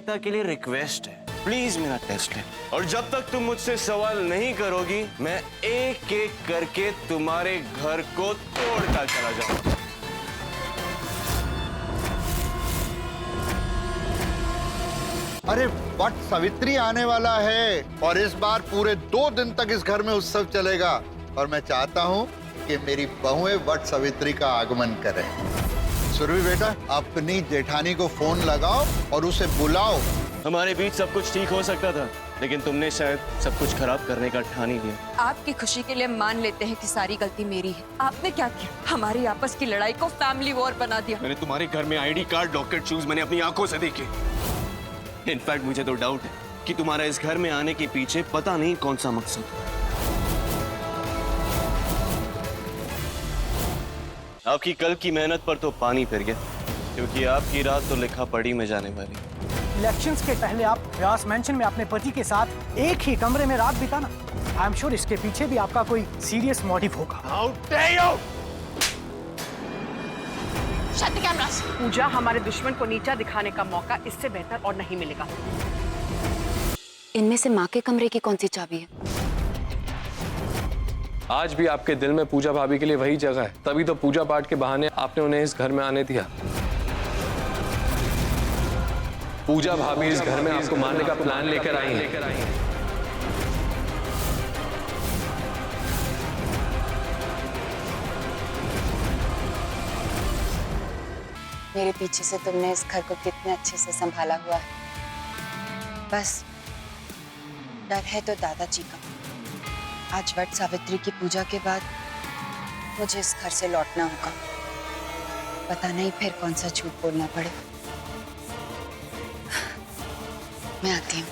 नेता के लिए रिक्वेस्ट है, प्लीज मेरा टेस्ट ले। और जब तक तुम मुझसे सवाल नहीं करोगी, मैं एक एक करके तुम्हारे घर को तोड़ता चला जाऊंगा। अरे वट सावित्री आने वाला है और इस बार पूरे 2 दिन तक इस घर में उत्सव चलेगा और मैं चाहता हूँ कि मेरी बहुएं वट सावित्री का आगमन करें। सुरभि बेटा, अपनी जेठानी को फोन लगाओ और उसे बुलाओ। हमारे बीच सब कुछ ठीक हो सकता था, लेकिन तुमने शायद सब कुछ खराब करने का ठान ही लिया। आपकी खुशी के लिए मान लेते हैं कि सारी गलती मेरी है। आपने क्या किया? हमारी आपस की लड़ाई को फैमिली वॉर बना दिया। मैंने तुम्हारे घर में आईडी कार्ड, लॉकेट, शूज मैंने अपनी आंखों से देखे। इनफैक्ट मुझे तो डाउट है कि तुम्हारा इस घर में आने के पीछे पता नहीं कौन सा मकसद है। आपकी कल की मेहनत पर तो पानी फिर गया, क्योंकि आपकी रात तो लिखा पढ़ी में जाने वाली। इलेक्शंस के पहले आप व्यास मेंशन में अपने पति के साथ एक ही कमरे में रात बिताना, आई एम श्योर इसके पीछे भी आपका कोई सीरियस मोटिव होगा। How dare you! Shut the cameras. Pooja, हमारे दुश्मन को नीचा दिखाने का मौका इससे बेहतर और नहीं मिलेगा। इनमें से माँ के कमरे की कौन सी चाबी है? आज भी आपके दिल में पूजा भाभी के लिए वही जगह है, तभी तो पूजा पाठ के बहाने आपने उन्हें इस घर में आने दिया। पूजा भाभी इस घर में आपको मारने का प्लान लेकर आई हैं। मेरे पीछे से तुमने इस घर को कितने अच्छे से संभाला हुआ है। बस डर है तो दादाजी का। आज वट सावित्री की पूजा के बाद मुझे इस घर से लौटना होगा। पता नहीं फिर कौन सा झूठ बोलना पड़े। मैं आती हूँ।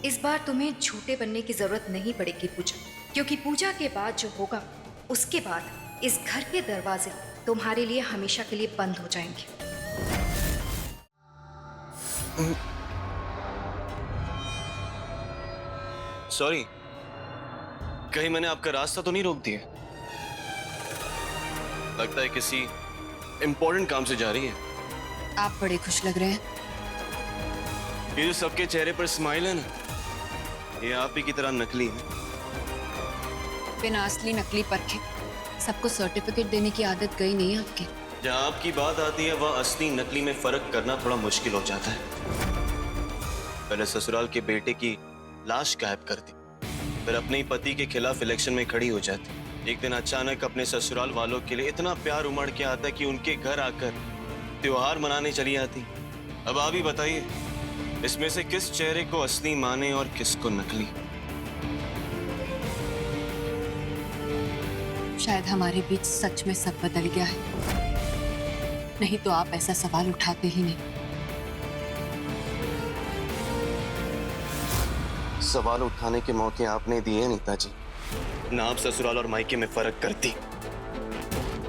इस बार तुम्हें झूठे बनने की जरूरत नहीं पड़ेगी पूजा, क्योंकि पूजा के बाद जो होगा उसके बाद इस घर के दरवाजे तुम्हारे लिए हमेशा के लिए बंद हो जाएंगे। सॉरी, कहीं मैंने आपका रास्ता तो नहीं रोक दिया? लगता है किसी इंपॉर्टेंट काम से जा रही है। आप बड़े खुश लग रहे हैं। ये जो सबके चेहरे पर स्माइल है ना, ये आप ही की तरह नकली है। बिना असली नकली परखे सबको सर्टिफिकेट देने की आदत गई नहीं है आपकी। जहाँ आपकी बात आती है वह असली नकली में फर्क करना थोड़ा मुश्किल हो जाता है। पहले ससुराल के बेटे की लाश गायब कर दी, फिर अपने ही पति के खिलाफ इलेक्शन में खड़ी हो जाती। एक दिन अचानक अपने ससुराल वालों के लिए इतना प्यार उमड़ के आता कि उनके घर आकर त्योहार मनाने चली आती। अब आप ही बताइए, इसमें से किस चेहरे को असली माने और किसको नकली? शायद हमारे बीच सच में सब बदल गया है, नहीं तो आप ऐसा सवाल उठाते ही नहीं। सवाल उठाने के मौके आपने दिए नीता जी। ना आप ससुराल और मायके में फर्क करती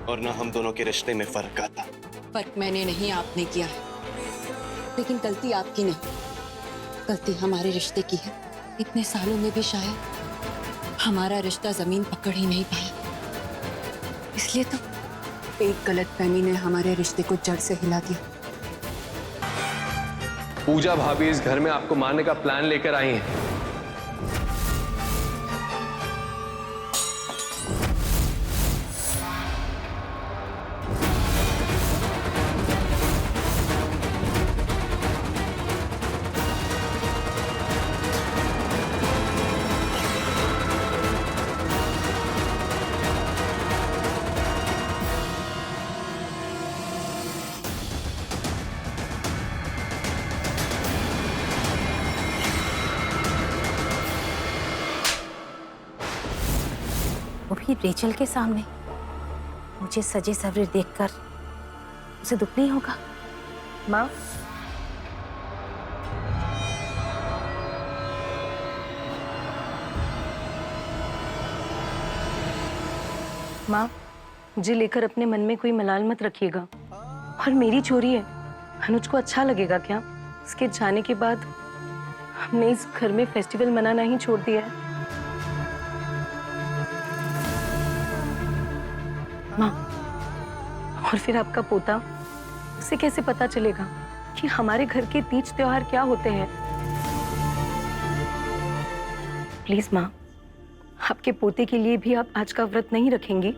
और ना हम दोनों के रिश्ते में फर्क आता। फर्क मैंने नहीं, आपने किया है। लेकिन गलती आपकी नहीं, गलती हमारे रिश्ते की है। इतने सालों में भी शायद हमारा रिश्ता जमीन पकड़ ही नहीं पाया, इसलिए तो एक गलतफहमी ने हमारे रिश्ते को जड़ से हिला दिया। पूजा भाभी इस घर में आपको मारने का प्लान लेकर आई हैं। वो भी रेचल के सामने। मुझे सजे सवरे देखकर उसे दुख नहीं होगा? माँ, माँ, मुझे लेकर अपने मन में कोई मलाल मत रखिएगा। और मेरी चोरी है, अनुज को अच्छा लगेगा क्या? उसके जाने के बाद हमने इस घर में फेस्टिवल मनाना ही छोड़ दिया है। माँ, और फिर आपका पोता उसे कैसे पता चलेगा कि हमारे घर के तीज त्योहार क्या होते हैं? प्लीज माँ, आपके पोते के लिए भी आप आज का व्रत नहीं रखेंगी?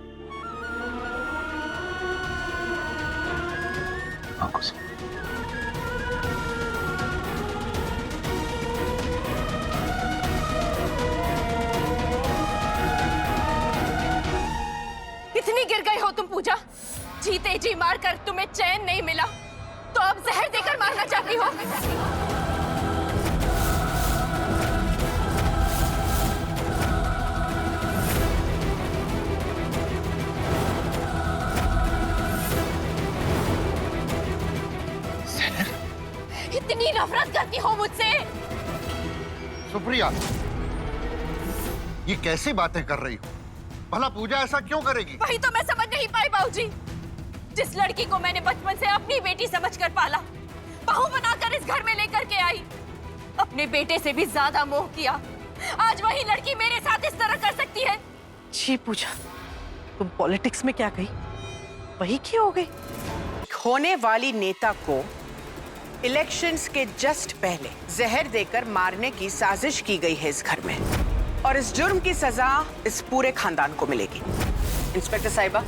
इतनी गिर गई हो तुम पूजा, जीते जी मारकर तुम्हें चैन नहीं मिला तो अब जहर देकर मारना चाहती हो? इतनी नफरत करती हो मुझसे? सुप्रिया, ये कैसी बातें कर रही हो? भला पूजा ऐसा क्यों करेगी? वही तो मैं समझ नहीं पाई बाबूजी। जिस लड़की को मैंने बचपन से अपनी बेटी समझकर पाला, बहू बनाकर इस घर में लेकर के आई, अपने बेटे से भी ज्यादा मोह किया, आज वही लड़की मेरे साथ इस तरह कर सकती है? जी पूजा, तुम पॉलिटिक्स में क्या गई, वही क्यों हो गई? होने वाली नेता को इलेक्शंस के जस्ट पहले जहर देकर मारने की साजिश की गई है इस घर में, और इस जुर्म की सजा इस पूरे खानदान को मिलेगी। इंस्पेक्टर साहिबा,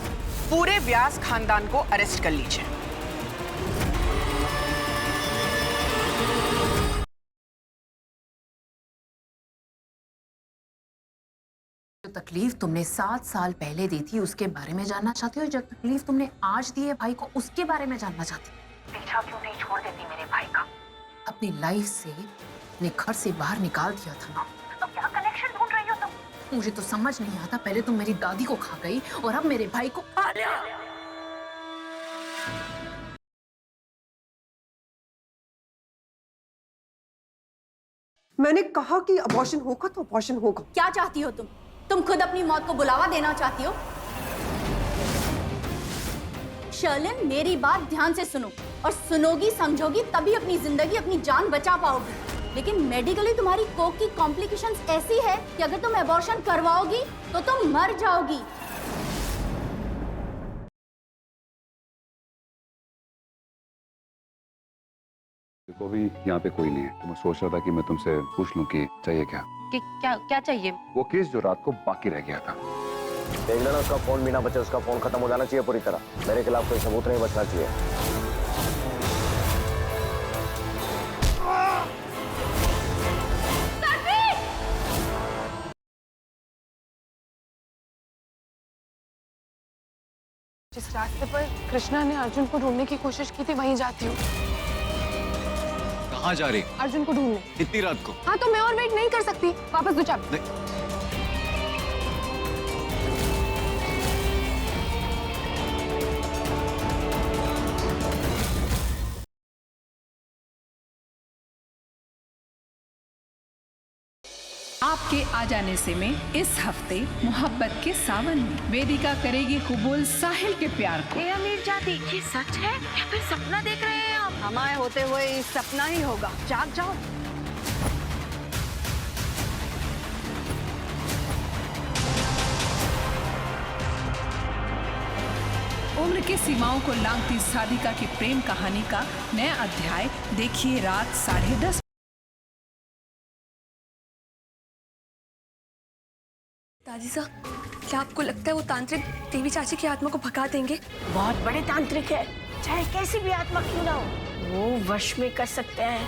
पूरे व्यास खानदान को अरेस्ट कर लीजिए। जो तकलीफ तुमने 7 साल पहले दी थी उसके बारे में जानना चाहती हो? जो तकलीफ तुमने आज दी है भाई को उसके बारे में जानना चाहती हो? पीछा क्यों नहीं छोड़ देती मेरे भाई का? अपनी लाइफ से अपने घर से बाहर निकाल दिया था ना, तो क्या कनेक्शन ढूंढ रही हो तुम? मुझे तो समझ नहीं आता, पहले तुम मेरी दादी को खा गई और अब मेरे भाई को खा लिया। मैंने कहा कि अबॉर्शन होगा तो अबॉर्शन होगा। क्या चाहती हो तुम? तुम खुद अपनी मौत को बुलावा देना चाहती हो? शर्लिन, मेरी बात ध्यान से सुनो, और सुनोगी समझोगी तभी अपनी जिंदगी अपनी जान बचा पाओगी। लेकिन मेडिकली तुम्हारी कोक की कॉम्प्लिकेशंस ऐसी है कि अगर तुम अबॉर्शन करवाओगी तो तुम मर जाओगी। देखो भी यहाँ पे कोई नहीं है, तो मैं सोच रहा था कि मैं तुमसे पूछ लूं कि चाहिए क्या? कि क्या चाहिए? वो केस जो रात को बाकी रह गया था। देख लेना, उसका फोन बिना बचे उसका फोन खत्म हो जाना चाहिए पूरी तरह। मेरे खिलाफ कोई सबूत नहीं बचना चाहिए। जिस रास्ते पर कृष्णा ने अर्जुन को ढूंढने की कोशिश की थी वहीं जाती हूँ। कहाँ जा रही? अर्जुन को ढूंढने। इतनी रात को? हाँ तो मैं और वेट नहीं कर सकती, वापस दो चाबी। आपके आ जाने से में इस हफ्ते मोहब्बत के सावन में वेदिका करेगी कबूल साहिल के प्यार को। अमीर जाती, ये सच है या फिर सपना देख रहे हैं आप? हमारे होते हुए ये सपना ही होगा, जाग जाओ। उम्र की सीमाओं को लांघती साधिका की प्रेम कहानी का नया अध्याय देखिए रात 10:30। दादी साहब, क्या आपको लगता है वो तांत्रिक देवी चाची की आत्मा को भगा देंगे? बहुत बड़े तांत्रिक है, चाहे कैसी भी आत्मा क्यों ना हो, वो वश में कर सकते हैं।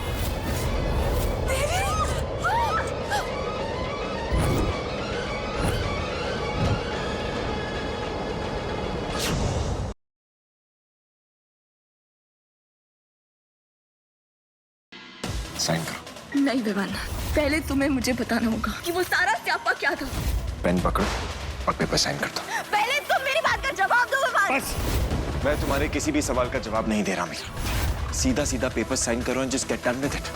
साइन करो। नहीं विवान, पहले तुम्हें मुझे बताना होगा कि वो सारा स्यापा क्या था। पेन पकड़ो और पेपर साइन कर दो। पहले तुम मेरी बात का जवाब दो। बस, मैं तुम्हारे किसी भी सवाल का जवाब नहीं दे रहा मीरा। सीधा सीधा पेपर साइन करो and just get done with it.